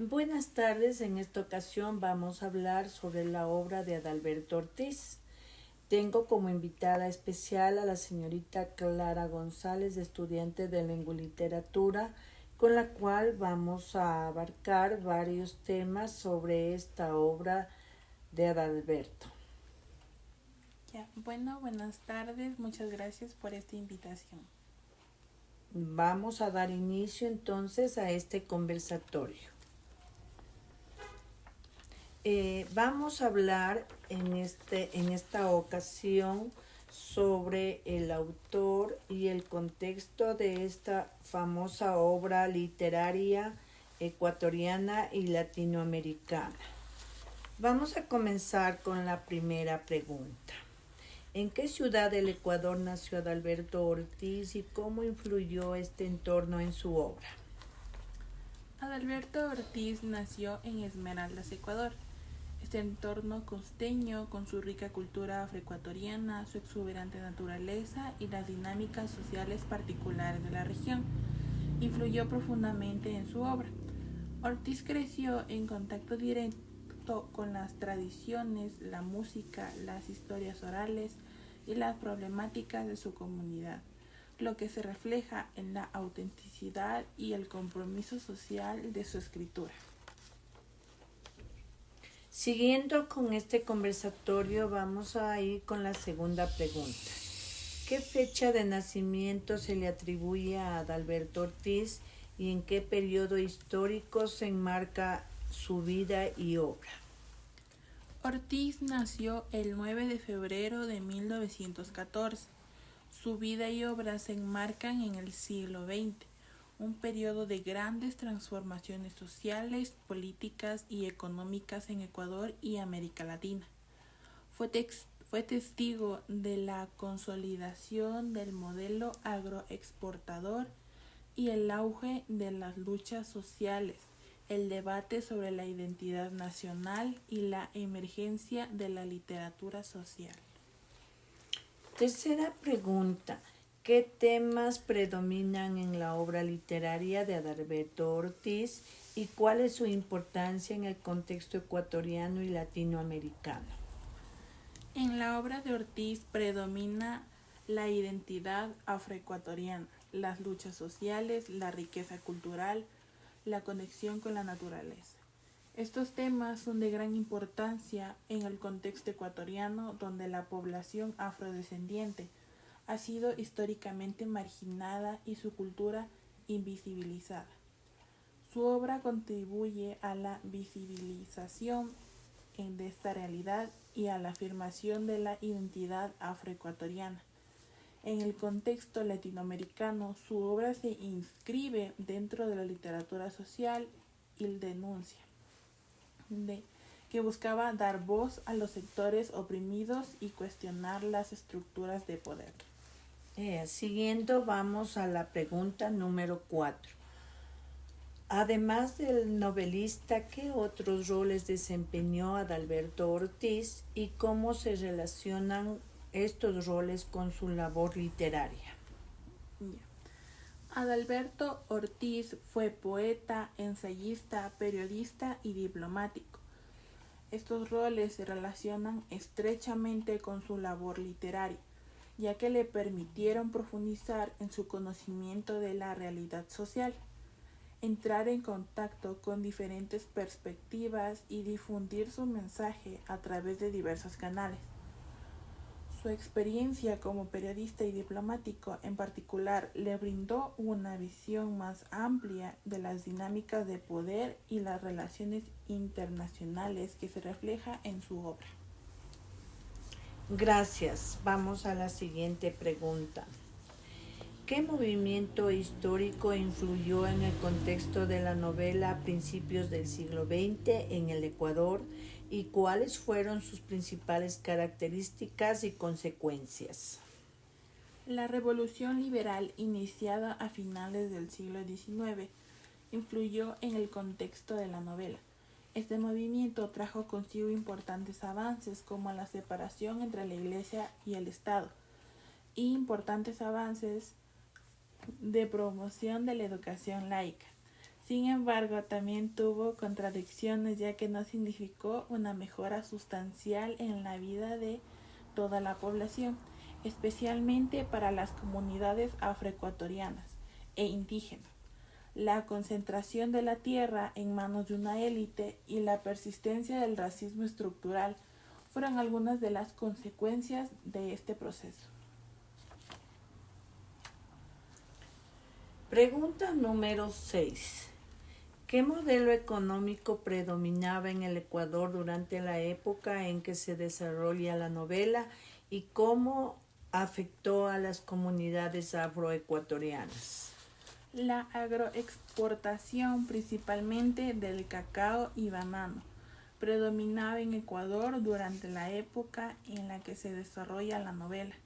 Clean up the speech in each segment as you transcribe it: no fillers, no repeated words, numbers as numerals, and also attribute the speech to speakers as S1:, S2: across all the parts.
S1: Buenas tardes, en esta ocasión vamos a hablar sobre la obra de Adalberto Ortiz. Tengo como invitada especial a la señorita Clara González, estudiante de Lengua y Literatura, con la cual vamos a abarcar varios temas sobre esta obra de Adalberto.
S2: Buenas tardes, muchas gracias por esta invitación.
S1: Vamos a dar inicio entonces a este conversatorio. Vamos a hablar en esta ocasión sobre el autor y el contexto de esta famosa obra literaria ecuatoriana y latinoamericana. Vamos a comenzar con la primera pregunta. ¿En qué ciudad del Ecuador nació Adalberto Ortiz y cómo influyó este entorno en su obra?
S2: Adalberto Ortiz nació en Esmeraldas, Ecuador. Este entorno costeño, con su rica cultura afroecuatoriana, su exuberante naturaleza y las dinámicas sociales particulares de la región, influyó profundamente en su obra. Ortiz creció en contacto directo con las tradiciones, la música, las historias orales y las problemáticas de su comunidad, lo que se refleja en la autenticidad y el compromiso social de su escritura.
S1: Siguiendo con este conversatorio, vamos a ir con la segunda pregunta. ¿Qué fecha de nacimiento se le atribuye a Adalberto Ortiz y en qué periodo histórico se enmarca su vida y obra?
S2: Ortiz nació el 9 de febrero de 1914. Su vida y obra se enmarcan en el siglo XX, un periodo de grandes transformaciones sociales, políticas y económicas en Ecuador y América Latina. Fue testigo de la consolidación del modelo agroexportador y el auge de las luchas sociales, el debate sobre la identidad nacional y la emergencia de la literatura social.
S1: Tercera pregunta. ¿Qué temas predominan en la obra literaria de Adalberto Ortiz y cuál es su importancia en el contexto ecuatoriano y latinoamericano?
S2: En la obra de Ortiz predomina la identidad afroecuatoriana, las luchas sociales, la riqueza cultural, la conexión con la naturaleza. Estos temas son de gran importancia en el contexto ecuatoriano, donde la población afrodescendiente ha sido históricamente marginada y su cultura invisibilizada. Su obra contribuye a la visibilización de esta realidad y a la afirmación de la identidad afroecuatoriana. En el contexto latinoamericano, su obra se inscribe dentro de la literatura social y denuncia, que buscaba dar voz a los sectores oprimidos y cuestionar las estructuras de poder.
S1: Siguiendo, vamos a la pregunta número 4. Además del novelista, ¿qué otros roles desempeñó Adalberto Ortiz y cómo se relacionan estos roles con su labor literaria?
S2: Adalberto Ortiz fue poeta, ensayista, periodista y diplomático. Estos roles se relacionan estrechamente con su labor literaria, ya que le permitieron profundizar en su conocimiento de la realidad social, entrar en contacto con diferentes perspectivas y difundir su mensaje a través de diversos canales. Su experiencia como periodista y diplomático en particular le brindó una visión más amplia de las dinámicas de poder y las relaciones internacionales que se refleja en su obra.
S1: Gracias. Vamos a la siguiente pregunta. ¿Qué movimiento histórico influyó en el contexto de la novela a principios del siglo XX en el Ecuador y cuáles fueron sus principales características y consecuencias?
S2: La revolución liberal iniciada a finales del siglo XIX influyó en el contexto de la novela. Este movimiento trajo consigo importantes avances como la separación entre la Iglesia y el Estado y importantes avances de promoción de la educación laica. Sin embargo, también tuvo contradicciones ya que no significó una mejora sustancial en la vida de toda la población, especialmente para las comunidades afroecuatorianas e indígenas. La concentración de la tierra en manos de una élite y la persistencia del racismo estructural fueron algunas de las consecuencias de este proceso.
S1: Pregunta número 6. ¿Qué modelo económico predominaba en el Ecuador durante la época en que se desarrolla la novela y cómo afectó a las comunidades afroecuatorianas?
S2: La agroexportación, principalmente del cacao y banano, predominaba en Ecuador durante la época en la que se desarrolla la novela.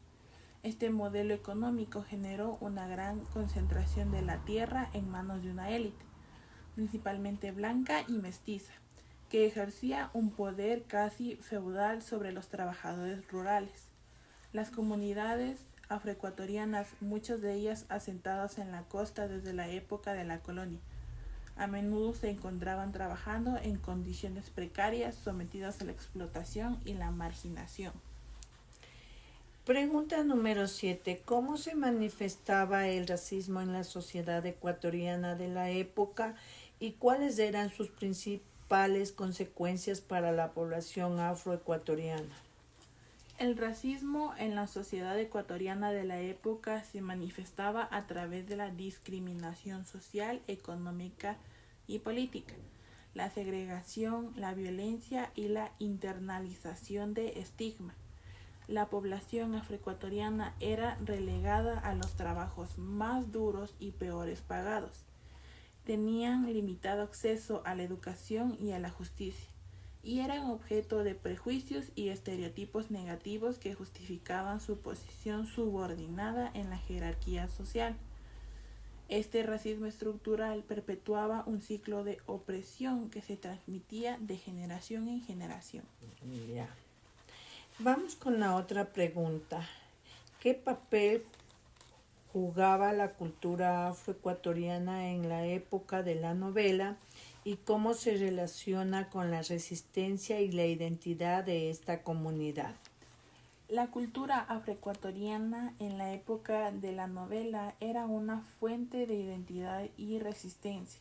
S2: Este modelo económico generó una gran concentración de la tierra en manos de una élite, principalmente blanca y mestiza, que ejercía un poder casi feudal sobre los trabajadores rurales. Las comunidades afroecuatorianas, muchas de ellas asentadas en la costa desde la época de la colonia, a menudo se encontraban trabajando en condiciones precarias, sometidas a la explotación y la marginación.
S1: Pregunta número 7. ¿Cómo se manifestaba el racismo en la sociedad ecuatoriana de la época y cuáles eran sus principales consecuencias para la población afroecuatoriana?
S2: El racismo en la sociedad ecuatoriana de la época se manifestaba a través de la discriminación social, económica y política, la segregación, la violencia y la internalización de estigma. La población afroecuatoriana era relegada a los trabajos más duros y peores pagados. Tenían limitado acceso a la educación y a la justicia, y eran objeto de prejuicios y estereotipos negativos que justificaban su posición subordinada en la jerarquía social. Este racismo estructural perpetuaba un ciclo de opresión que se transmitía de generación en generación.
S1: Ya. Vamos con la otra pregunta. ¿Qué papel jugaba la cultura afroecuatoriana en la época de la novela y cómo se relaciona con la resistencia y la identidad de esta comunidad?
S2: La cultura afroecuatoriana en la época de la novela era una fuente de identidad y resistencia.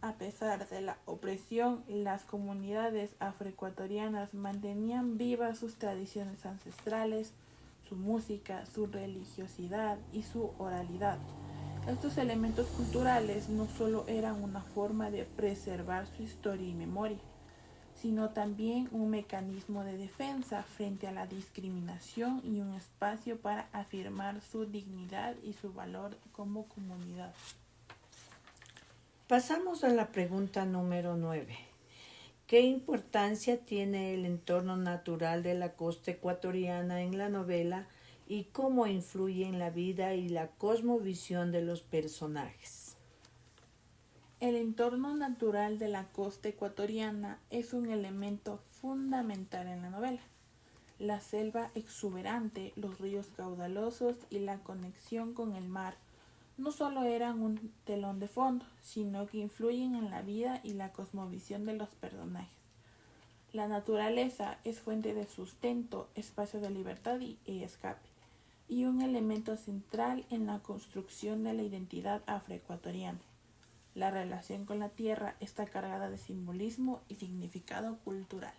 S2: A pesar de la opresión, las comunidades afroecuatorianas mantenían vivas sus tradiciones ancestrales, su música, su religiosidad y su oralidad. Estos elementos culturales no solo eran una forma de preservar su historia y memoria, sino también un mecanismo de defensa frente a la discriminación y un espacio para afirmar su dignidad y su valor como comunidad.
S1: Pasamos a la pregunta número 9. ¿Qué importancia tiene el entorno natural de la costa ecuatoriana en la novela y cómo influye en la vida y la cosmovisión de los personajes?
S2: El entorno natural de la costa ecuatoriana es un elemento fundamental en la novela. La selva exuberante, los ríos caudalosos y la conexión con el mar no solo eran un telón de fondo, sino que influyen en la vida y la cosmovisión de los personajes. La naturaleza es fuente de sustento, espacio de libertad y escape, y un elemento central en la construcción de la identidad afroecuatoriana. La relación con la tierra está cargada de simbolismo y significado cultural.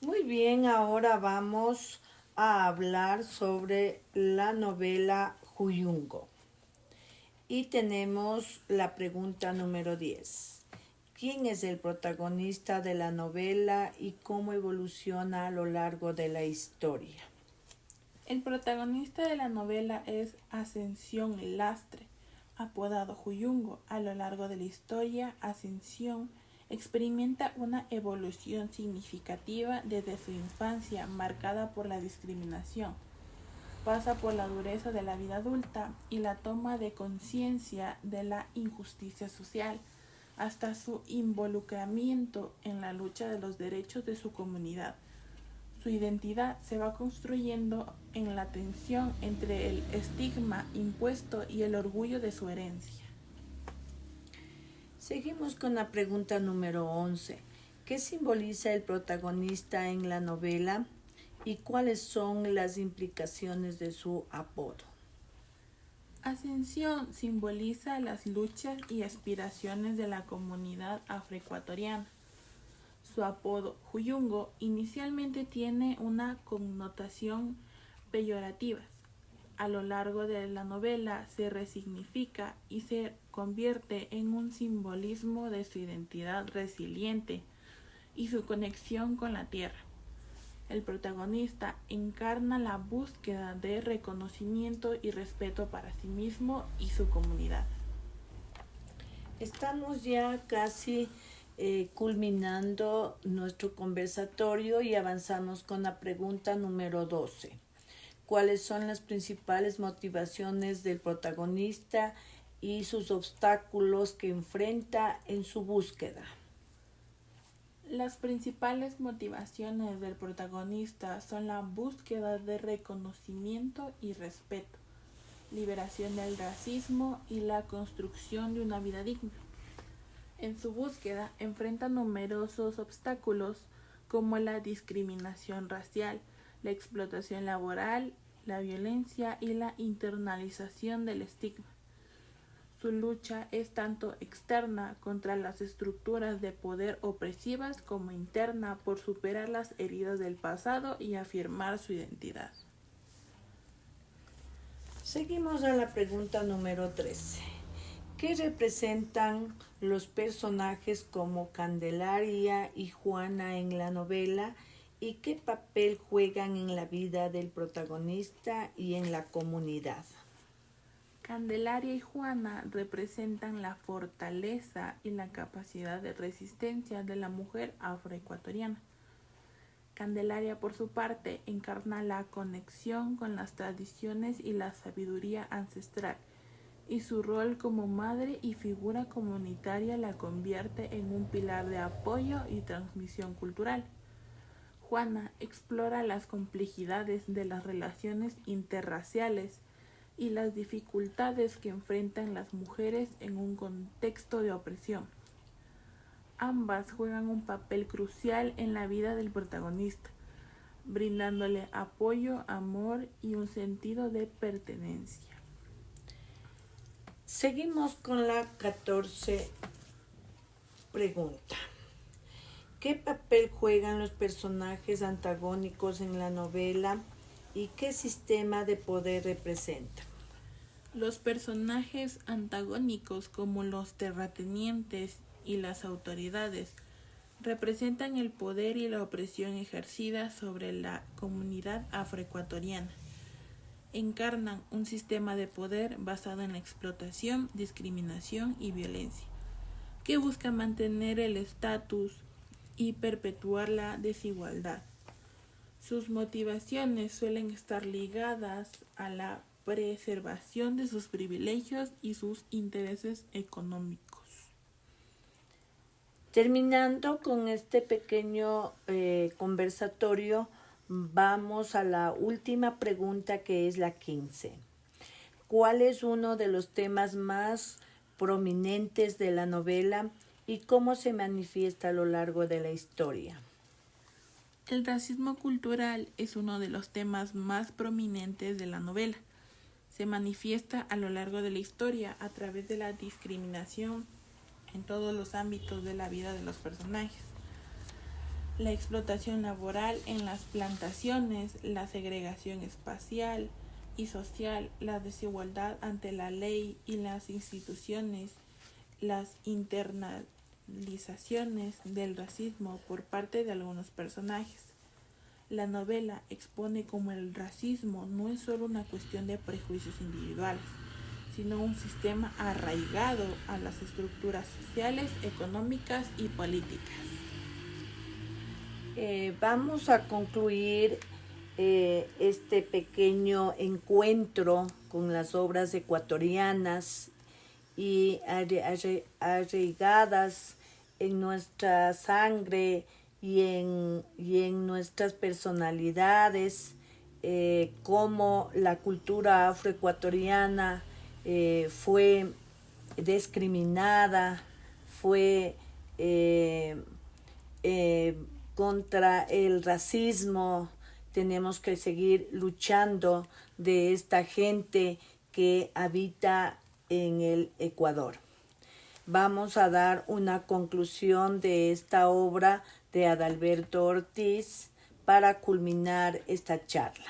S1: Muy bien, ahora vamos a hablar sobre la novela Juyungo. Y tenemos la pregunta número 10. ¿Quién es el protagonista de la novela y cómo evoluciona a lo largo de la historia?
S2: El protagonista de la novela es Ascensión Lastre, apodado Juyungo. A lo largo de la historia, Ascensión experimenta una evolución significativa desde su infancia, marcada por la discriminación. Pasa por la dureza de la vida adulta y la toma de conciencia de la injusticia social, hasta su involucramiento en la lucha de los derechos de su comunidad. Su identidad se va construyendo en la tensión entre el estigma impuesto y el orgullo de su herencia.
S1: Seguimos con la pregunta número 11. ¿Qué simboliza el protagonista en la novela y cuáles son las implicaciones de su apodo?
S2: Ascensión simboliza las luchas y aspiraciones de la comunidad afroecuatoriana. Su apodo, Huyungo, inicialmente tiene una connotación peyorativa. A lo largo de la novela se resignifica y se convierte en un simbolismo de su identidad resiliente y su conexión con la tierra. El protagonista encarna la búsqueda de reconocimiento y respeto para sí mismo y su comunidad.
S1: Estamos ya casi culminando nuestro conversatorio y avanzamos con la pregunta número 12. ¿Cuáles son las principales motivaciones del protagonista y sus obstáculos que enfrenta en su búsqueda?
S2: Las principales motivaciones del protagonista son la búsqueda de reconocimiento y respeto, liberación del racismo y la construcción de una vida digna. En su búsqueda enfrenta numerosos obstáculos como la discriminación racial, la explotación laboral, la violencia y la internalización del estigma. Su lucha es tanto externa contra las estructuras de poder opresivas como interna por superar las heridas del pasado y afirmar su identidad.
S1: Seguimos a la pregunta número 13. ¿Qué representan los personajes como Candelaria y Juana en la novela y qué papel juegan en la vida del protagonista y en la comunidad?
S2: Candelaria y Juana representan la fortaleza y la capacidad de resistencia de la mujer afroecuatoriana. Candelaria, por su parte, encarna la conexión con las tradiciones y la sabiduría ancestral, y su rol como madre y figura comunitaria la convierte en un pilar de apoyo y transmisión cultural. Juana explora las complejidades de las relaciones interraciales y las dificultades que enfrentan las mujeres en un contexto de opresión. Ambas juegan un papel crucial en la vida del protagonista, brindándole apoyo, amor y un sentido de pertenencia.
S1: Seguimos con la 14 pregunta. ¿Qué papel juegan los personajes antagónicos en la novela y qué sistema de poder representan?
S2: Los personajes antagónicos como los terratenientes y las autoridades representan el poder y la opresión ejercida sobre la comunidad afroecuatoriana. Encarnan un sistema de poder basado en la explotación, discriminación y violencia, que busca mantener el estatus y perpetuar la desigualdad. Sus motivaciones suelen estar ligadas a la preservación de sus privilegios y sus intereses económicos.
S1: Terminando con este pequeño conversatorio, vamos a la última pregunta, que es la 15. ¿Cuál es uno de los temas más prominentes de la novela y cómo se manifiesta a lo largo de la historia?
S2: El racismo cultural es uno de los temas más prominentes de la novela. Se manifiesta a lo largo de la historia a través de la discriminación en todos los ámbitos de la vida de los personajes. La explotación laboral en las plantaciones, la segregación espacial y social, la desigualdad ante la ley y las instituciones, las internalizaciones del racismo por parte de algunos personajes. La novela expone cómo el racismo no es solo una cuestión de prejuicios individuales, sino un sistema arraigado a las estructuras sociales, económicas y políticas.
S1: Vamos a concluir este pequeño encuentro con las obras ecuatorianas y arraigadas en nuestra sangre y en nuestras personalidades, cómo la cultura afroecuatoriana fue discriminada, fue contra el racismo. Tenemos que seguir luchando de esta gente que habita en el Ecuador. Vamos a dar una conclusión de esta obra de Adalberto Ortiz para culminar esta charla.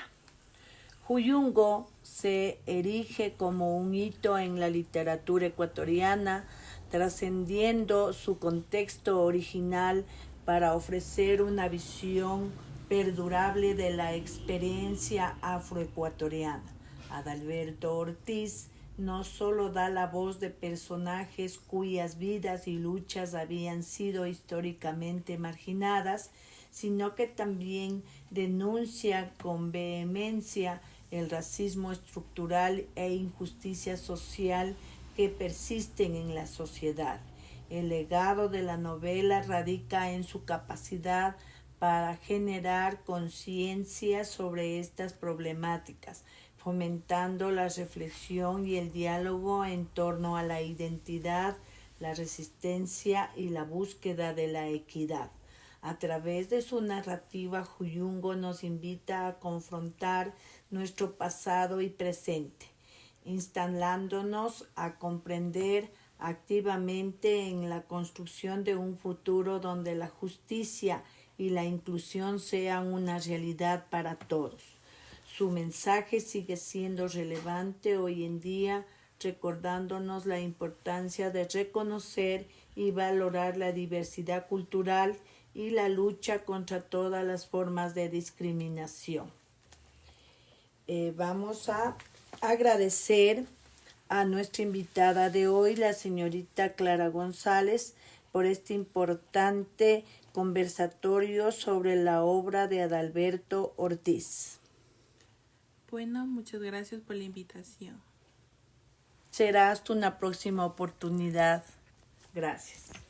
S1: Huyungo se erige como un hito en la literatura ecuatoriana, trascendiendo su contexto original para ofrecer una visión perdurable de la experiencia afroecuatoriana. Adalberto Ortiz no solo da la voz de personajes cuyas vidas y luchas habían sido históricamente marginadas, sino que también denuncia con vehemencia el racismo estructural e injusticia social que persisten en la sociedad. El legado de la novela radica en su capacidad para generar conciencia sobre estas problemáticas, fomentando la reflexión y el diálogo en torno a la identidad, la resistencia y la búsqueda de la equidad. A través de su narrativa, Huyungo nos invita a confrontar nuestro pasado y presente, instalándonos a comprender activamente en la construcción de un futuro donde la justicia y la inclusión sean una realidad para todos. Su mensaje sigue siendo relevante hoy en día, recordándonos la importancia de reconocer y valorar la diversidad cultural y la lucha contra todas las formas de discriminación. Vamos a agradecer a nuestra invitada de hoy, la señorita Clara González, por este importante conversatorio sobre la obra de Adalberto Ortiz.
S2: Bueno, muchas gracias por la invitación.
S1: Será hasta una próxima oportunidad. Gracias.